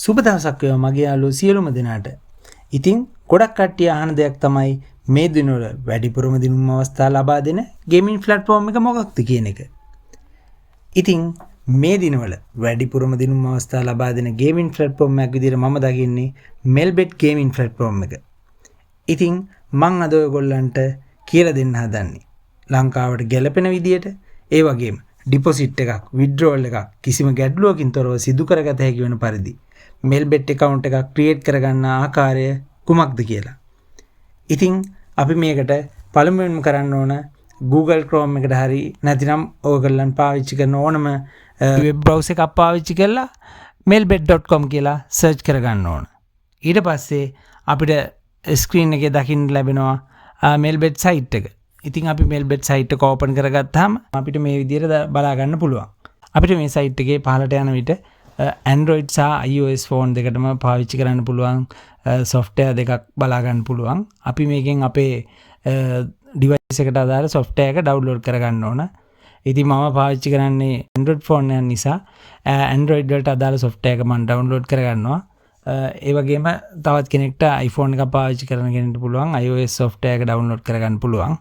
සුබ දවසක් වේවා මගේ යාළුවෝ සියලුම දෙනාට. ඉතින් ගොඩක් කට්ටිය අහන දෙයක් තමයි මේ දිනවල වැඩිපුරම දිනුම් අවස්ථා ලබා දෙන ගේමින් ප්ලැට්ෆෝම් එක මොකක්ද කියන එක. ඉතින් මේ දිනවල වැඩිපුරම දිනුම් අවස්ථා ලබා දෙන ගේමින් ප්ලැට්ෆෝම් එකක් විදිහට මම දකින්නේ මෙල්බෙට් ගේමින් ප්ලැට්ෆෝම් එක. ඉතින් මම අද ඔයගොල්ලන්ට කියලා දෙන්න හදන්නේ ලංකාවට ගැලපෙන විදියට ඒ වගේම ඩිපොසිට් එකක් විත්ඩ්‍රෝවල් එකක් කිසිම ගැටලුවකින් තොරව සිදු කරගත හැකි වෙන පරිදි මෙල්බෙට් account එකක් ක්‍රියේට් කරගන්න ආකාරය කුමක්ද කියලා. ඉතින් අපි මේකට පළමුවෙන්ම කරන්න ඕන Google Chrome එකට හරි නැතිනම් ඔයගොල්ලන් පාවිච්චි කරන ඕනම වෙබ් බ්‍රවුසර් එකක් පාවිච්චි කරලා melbet.com කියලා සර්ච් කරගන්න ඕන. ඊට පස්සේ අපිට ස්ක්‍රීන් එකේ දකින්න ලැබෙනවා melbet site එක. ඉතින් අපි melbet site එක ඕපන් කරගත්තාම අපිට මේ විදිහට බලා ගන්න පුළුවන්. අපිට මේ site එකේ පහළට යන විට Android සහ iOS ෆෝන් දෙකටම පාවිච්චි කරන්න පුළුවන් software දෙකක් බලා ගන්න පුළුවන්. අපි මේකෙන් අපේ device එකට අදාළ software එක download කරගන්න ඕන. ඉතින් මම පාවිච්චි කරන්නේ Android ෆෝන් එක නිසා Android වලට අදාළ software එක මම download කරගන්නවා. ඒ වගේම තවත් කෙනෙක්ට iPhone එකක් පාවිච්චි කරන කෙනෙක්ට පුළුවන් iOS software එක download කරගන්න පුළුවන්.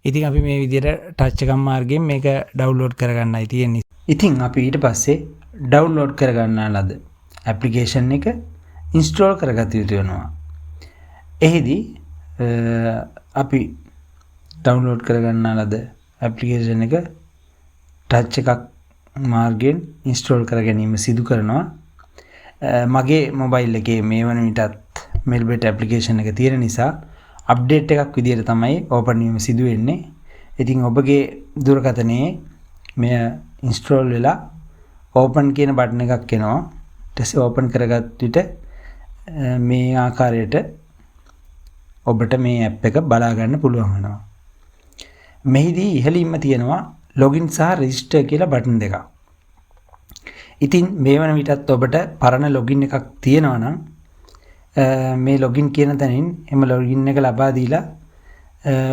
ඉතින් අපි මේ විදිහට touch එකක් මාර්ගයෙන් මේක download කරගන්නයි තියෙන්නේ. ඉතින් අපි ඊට පස්සේ download කරගන්නා ලද application එක install කරගත යුතු වෙනවා. එහිදී අපි download කරගන්නා ලද application එක touch එකක් මාර්ගයෙන් install කර ගැනීම සිදු කරනවා. මගේ mobile එකේ මේ වන විටත් melbet application එක තියෙන නිසා update එකක් විදිහට තමයි open වීම සිදු වෙන්නේ. ඉතින් ඔබගේ දුරකථනයේ මෙය install වෙලා open කියන බටන් එකක් එනවා. ඊට පස්සේ open කරගත් විට මේ ආකාරයට ඔබට මේ app එක බලා ගන්න පුළුවන් වෙනවා. මෙහිදී ඉහළින්ම තියෙනවා login සහ register කියලා බටන් දෙකක්. ඉතින් මේ වන විටත් ඔබට පරණ login එකක් තියෙනවා නම් මේ login කියන තැනින් එම login එක ලබා දීලා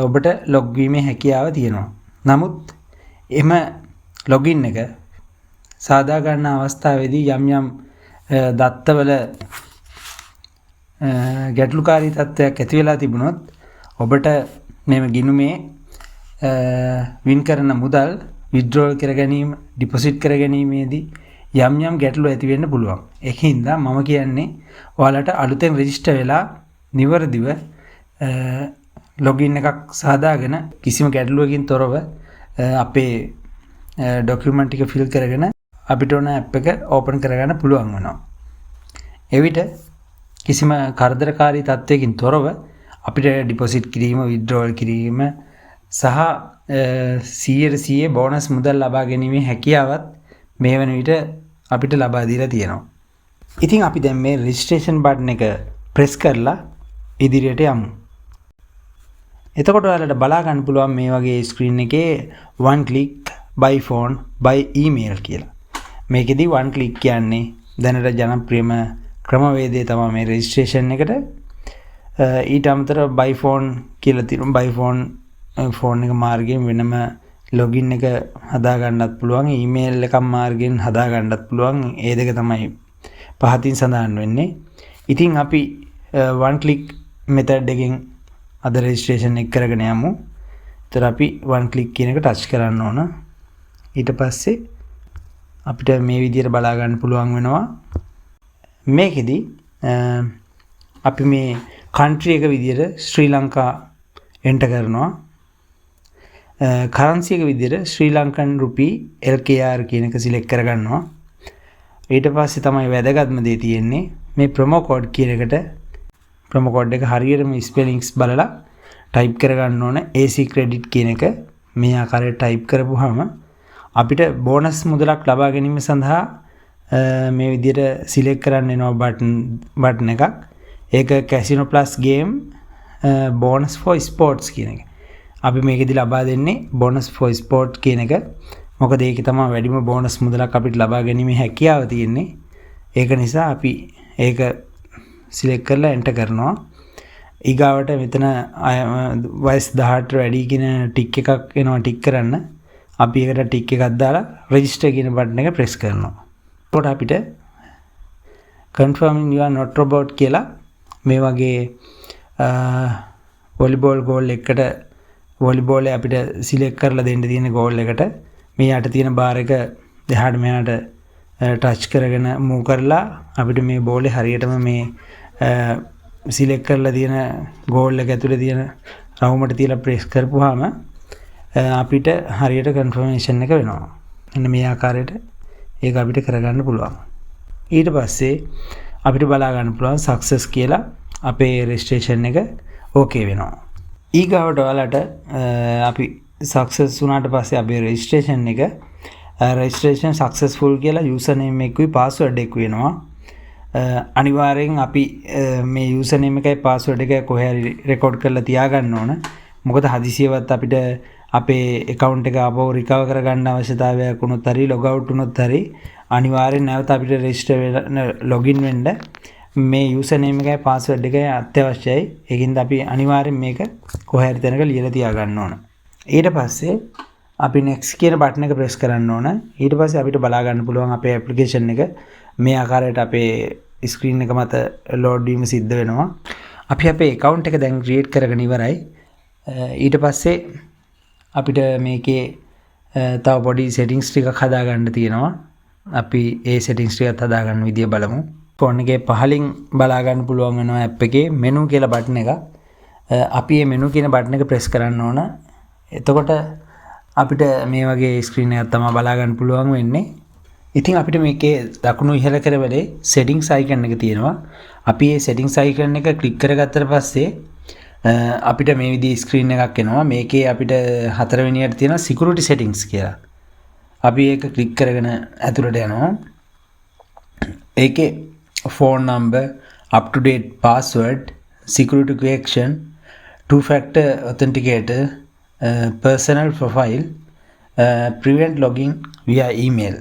ඔබට log වීමේ හැකියාව තියෙනවා. නමුත් එම login එක සාදා ගන්න අවස්ථාවේදී යම් යම් දත්තවල ගැටලුකාරී තත්ත්වයක් ඇති වෙලා තිබුණොත් ඔබට මේ ගිණුමේ වින් කරන මුදල් withdrawal කර ගැනීම deposit කර ගැනීමේදී යම් යම් ගැටලු ඇති වෙන්න පුළුවන්. ඒකින්ද මම කියන්නේ ඔයාලට අලුතෙන් රෙජිස්ටර් වෙලා නිවර්දිව login එකක් සාදාගෙන කිසිම ගැටලුවකින් තොරව අපේ document ටික fill කරගෙන අපිට ඕන app එක open කරගන්න පුළුවන් වෙනවා. එවිට කිසිම කරදරකාරී තත්ත්වයකින් තොරව අපිට deposit කිරීම, withdrawal කිරීම සහ 100% බෝනස් මුදල් ලබා ගැනීමේ හැකියාවත් මේ වන විට අපිට ලබා දීලා තියෙනවා. ඉතින් අපි දැන් මේ registration button එක press කරලා ඉදිරියට යමු. එතකොට ඔයාලට බලා ගන්න පුළුවන් මේ වගේ screen එකේ one click by phone by email කියලා. මේකෙදි one click කියන්නේ දැනට ජනප්‍රියම ක්‍රමවේදය තමයි මේ registration එකට. ඊට අමතරව by phone කියලා තියෙනවා. by phone එක මාර්ගයෙන් වෙනම login එක හදා ගන්නත් පුළුවන්, email එකක් මාර්ගයෙන් හදා ගන්නත් පුළුවන්. ඒ දෙක තමයි පහතින් සඳහන් වෙන්නේ. ඉතින් අපි one click method එකෙන් අද registration එක කරගෙන යමු. ඒතර අපි one click කියන එක touch කරන්න ඕන. ඊට පස්සේ අපිට මේ විදිහට බලා ගන්න පුළුවන් වෙනවා. මේකෙදි අපි මේ country එක විදිහට ශ්‍රී ලංකා enter කරනවා. currency එක විදිහට ශ්‍රී ලංකන් රුපී LKR කියන එක select කරගන්නවා. ඊට පස්සේ තමයි වැදගත්ම දේ තියෙන්නේ මේ promo code කියන එකට promo code එක හරියටම spellings බලලා type කරගන්න ඕන. AC credit කියන එක මේ ආකාරයට type කරපුවාම අපිට බෝනස් මුදලක් ලබා ගැනීම සඳහා මේ විදිහට select කරන්න එනවා බටන් එකක්. ඒක Casino Plus game bonus for sports කියන එක. අපි මේකෙදි ලබා දෙන්නේ bonus for sport කියන එක. මොකද ඒකේ තමයි වැඩිම බෝනස් මුදලක් අපිට ලබා ගැනීමේ හැකියාව තියෙන්නේ. ඒක නිසා අපි ඒක select කරලා enter කරනවා. ඊගාවට මෙතන වයස 18ට වැඩි කියන ටික් එකක් එනවා ටික් කරන්න. අපි ඒකට ටික් එකක් දාලා register කියන බටන් එක press කරනවා. එතකොට අපිට confirming you are not robot කියලා මේ වගේ වොලිබෝල් ගෝල් එකකට වොලිබෝල් එක අපිට සිලෙක්ට් කරලා දෙන්න තියෙන ගෝල් එකට මේ යට තියෙන බාර් එක දෙහාට මෙහාට ටච් කරගෙන මූව් කරලා අපිට මේ බෝලේ හරියටම මේ සිලෙක්ට් කරලා තියෙන ගෝල් එක ඇතුලේ තියෙන රවුමට තියලා ප්‍රෙස් කරපුවාම අපිට හරියට කන්ෆර්මේෂන් එක වෙනවා. එන්න මේ ආකාරයට ඒක අපිට කරගන්න පුළුවන්. ඊට පස්සේ අපිට බලා ගන්න පුළුවන් සක්සස් කියලා අපේ රෙජිස්ට්‍රේෂන් එක ඕකේ වෙනවා. ඊගාවට ඔයාලට අපි සක්සස් වුණාට පස්සේ අපේ රෙජිස්ට්‍රේෂන් එක රෙජිස්ට්‍රේෂන් සක්සස්ෆුල් කියලා යූසර් නේම් එකකුයි පාස්වර්ඩ් එකකුයි වෙනවා. අනිවාර්යෙන් අපි මේ යූසර් නේම් එකයි පාස්වර්ඩ් එකයි කොහේ හරි රෙකෝඩ් කරලා තියාගන්න ඕන. මොකද හදිසියවත් අපිට අපේ account එක ආපහු recover කරගන්න අවශ්‍යතාවයක් වුණොත් හරි log out වුණොත් හරි අනිවාර්යෙන් නැවත අපිට register login වෙන්න මේ යූසර් නේම් එකයි පාස්වර්ඩ් එකයි අත්‍යවශ්‍යයි. ඒකින්ද අපි අනිවාර්යෙන් මේක කොහේ හරි තැනක ලියලා තියාගන්න ඕන. ඊට පස්සේ අපි next කියන බටන් එක press කරන්න ඕන. ඊට පස්සේ අපිට බලා ගන්න පුළුවන් අපේ application එක මේ ආකාරයට අපේ screen එක මත load වීම සිද්ධ වෙනවා. අපි අපේ account එක දැන් create කරගෙන ඉවරයි. ඊට පස්සේ අපිට මේකේ තව පොඩි settings ටිකක් හදා ගන්න තියෙනවා. අපි ඒ settings ටිකත් හදා ගන්න විදිය බලමු. ෆෝන් එකේ පහලින් බලා ගන්න පුළුවන් වෙනවා app එකේ menu කියලා බටන් එක. අපි මේ menu කියන බටන් එක press කරන්න ඕන. එතකොට අපිට මේ වගේ screen එකක් තමයි බලා ගන්න පුළුවන් වෙන්නේ. ඉතින් අපිට මේකේ දකුණු ඉහළ කරවලේ settings icon එක තියෙනවා. අපි මේ settings icon එක click කරගත්තට පස්සේ අපිට මේ විදිහේ screen එකක් එනවා. මේකේ අපිට හතරවෙනියට තියෙන security settings කියලා. අපි ඒක click කරගෙන ඇතුළට යනවා. ඒකේ phone number, up to date password, security question, two factor authenticator, personal profile, prevent logging via email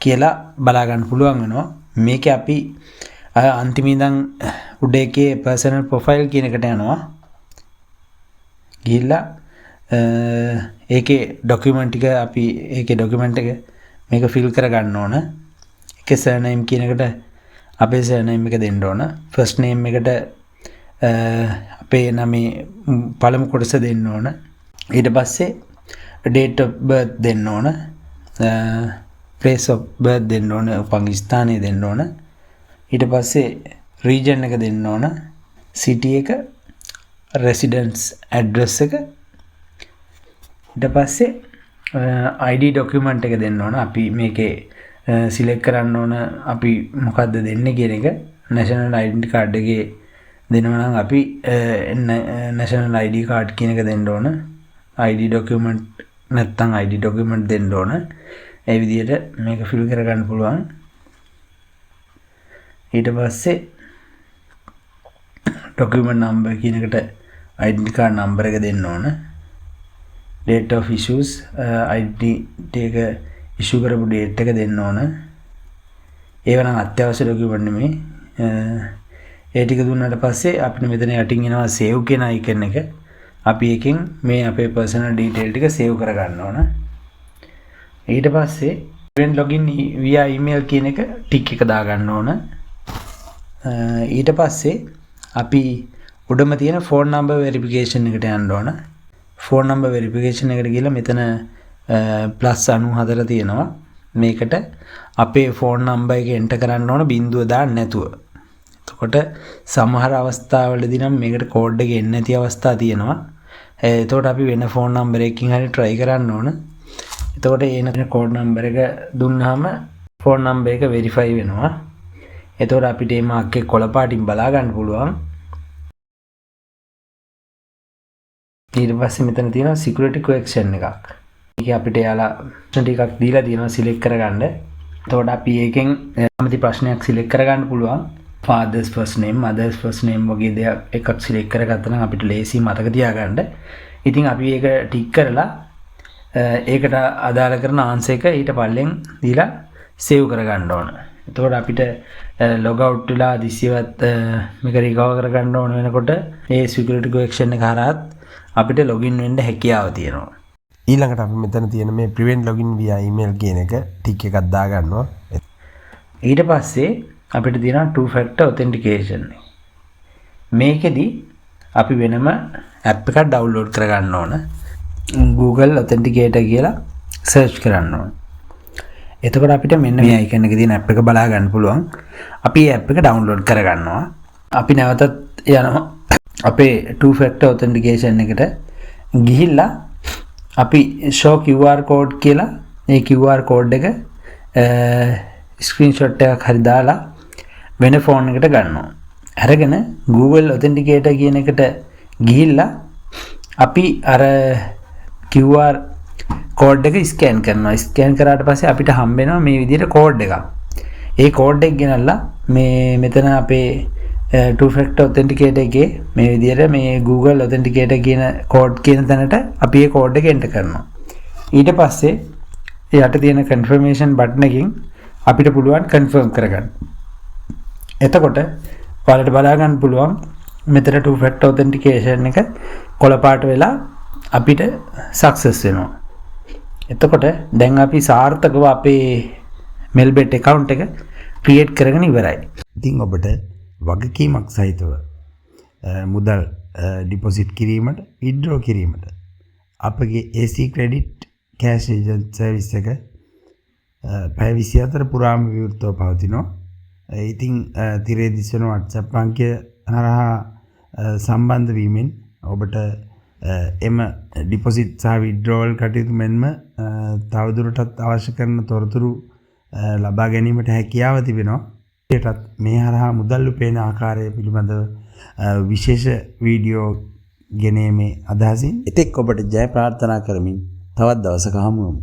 කියලා බලා ගන්න පුළුවන් වෙනවා. මේකේ අපි අන්තිමේ ඉඳන් උඩ එකේ personal profile කියන එකට යනවා. ගිහිල්ලා ඒකේ document ටික අපි ඒකේ document එක මේක fill කර ගන්න ඕන. ඒකේ surname කියන එකට අපේ surname එක දෙන්න ඕන. first name එකට අපේ නමේ පළමු කොටස දෙන්න ඕන. ඊට පස්සේ date of birth දෙන්න ඕන. place of birth දෙන්න ඕන. උපන් ස්ථානය දෙන්න ඕන. ඊට පස්සේ region එක දෙන්න ඕන. city එක, residence address එක. ඊට පස්සේ ID document එක දෙන්න ඕන. අපි මේකේ select කරන්න ඕන අපි මොකද්ද දෙන්නේ කියන එක. national identity card එකේ දෙනවා නම් අපි national ID card කියන එක දෙන්න ඕන. ID document නැත්නම් ID document දෙන්න ඕන. ඒ විදිහට මේක fill කර ගන්න පුළුවන්. ඊට පස්සේ document number කියන එකට identity card number එක දෙන්න ඕන. date of issues identity එක issue කරපු date එක දෙන්න ඕන. ඒව නම් අත්‍යවශ්‍ය document නෙමෙයි. ඒ ටික දුන්නාට පස්සේ අපිට මෙතන යටින් එනවා save කියන icon එක. අපි එකෙන් මේ අපේ personal detail ටික save කර ගන්න ඕන. ඊට පස්සේ prevent login via email කියන එක tick එක දා ගන්න ඕන. ඊට පස්සේ අපි උඩම තියෙන phone number verification එකට යන්න ඕන. phone number verification එකට ගිහලා මෙතන +94 තියෙනවා. මේකට අපේ phone number එක enter කරන්න ඕන බිංදුව දාන්න නැතුව. එතකොට සමහර අවස්ථාවලදී නම් මේකට කෝඩ් එක එන්නේ නැති අවස්ථා තියෙනවා. එතකොට අපි වෙන phone number එකකින් හරි try කරන්න ඕන. එතකොට එන කෝඩ් number එක දුන්නාම phone number එක verify වෙනවා. එතකොට අපිට මේ මාක් එක කොළ පාටින් බලා ගන්න පුළුවන්. ඊට පස්සේ මෙතන තියෙනවා security question එකක්. මේක අපිට යාලා ප්‍රශ්න ටිකක් දීලා තියෙනවා select කරගන්න. එතකොට අපි ඒකෙන් කැමති ප්‍රශ්නයක් select කරගන්න පුළුවන්. father's first name, mother's first name වගේ දෙයක් එකක් select කරගත්තා නම් අපිට ලේසි මතක තියාගන්න. ඉතින් අපි ඒක ටික් කරලා ඒකට අදාළ කරන answer එක ඊට පල්ලෙන් දීලා save කරගන්න ඕන. එතකොට අපිට log out වෙලා දිසියවත් මේක recover කරගන්න ඕන වෙනකොට ඒ security question එක හරහත් අපිට login වෙන්න හැකියාව තියෙනවා. ඊළඟට අපි මෙතන තියෙන මේ prevent login via email කියන එක ටික් එකක් දාගන්නවා. ඊට පස්සේ අපිට තියෙනවා two factor authentication. මේකෙදි අපි වෙනම app එකක් download කරගන්න ඕන. Google Authenticator කියලා search කරන්න ඕන. එතකොට අපිට මෙන්න මේ icon එකේ තියෙන app එක බලා ගන්න පුළුවන්. අපි මේ app එක download කරගන්නවා. අපි නැවතත් යනවා අපේ two factor authentication එකට ගිහිල්ලා අපි show QR code කියලා මේ QR code එක screenshot එකක් හරි දාලා වෙන ෆෝන් එකට ගන්නවා. අරගෙන Google Authenticator කියන එකට ගිහිල්ලා අපි අර QR code එක ස්කෑන් කරනවා. ස්කෑන් කරාට පස්සේ අපිට හම්බ වෙනවා මේ විදිහට code එකක්. ඒ code එක ගෙනල්ලා මේ මෙතන අපේ two factor authenticator එකේ මේ විදිහට මේ Google Authenticator කියන code කියන තැනට අපි ඒ code එක enter කරනවා. ඊට පස්සේ යට තියෙන confirmation button එකකින් අපිට පුළුවන් confirm කරගන්න. එතකොට ඔයාලට බලා ගන්න පුළුවන් මෙතන two factor authentication එක කොළ පාට වෙලා අපිට success වෙනවා. එතකොට දැන් අපි සාර්ථකව අපේ Melbet account එක create කරගෙන ඉවරයි. ඉතින් ඔබට වගකීමක් සහිතව මුදල් ඩිපොසිට් කිරීමට withdraw කිරීමට අපගේ AC credit cash agent service එක පැය 24 පුරාම විවෘතව පවතිනවා. ඉතින් තිරේ දිස්වන WhatsApp අංකය හරහා සම්බන්ධ වීමෙන් ඔබට එම ඩිපොසිට් සහ withdrawal කටයුතු මෙන්ම තවදුරටත් අවශ්‍ය කරන තොරතුරු ලබා ගැනීමට හැකියාව තිබෙනවා. ඒටත් මේ හරහා මුදල් උපයන ආකාරය පිළිබඳව විශේෂ වීඩියෝ ගෙනීමේ අදහසින් එතෙක් ඔබට ජය ප්‍රාර්ථනා කරමින් තවත් දවසක හමු වෙමු.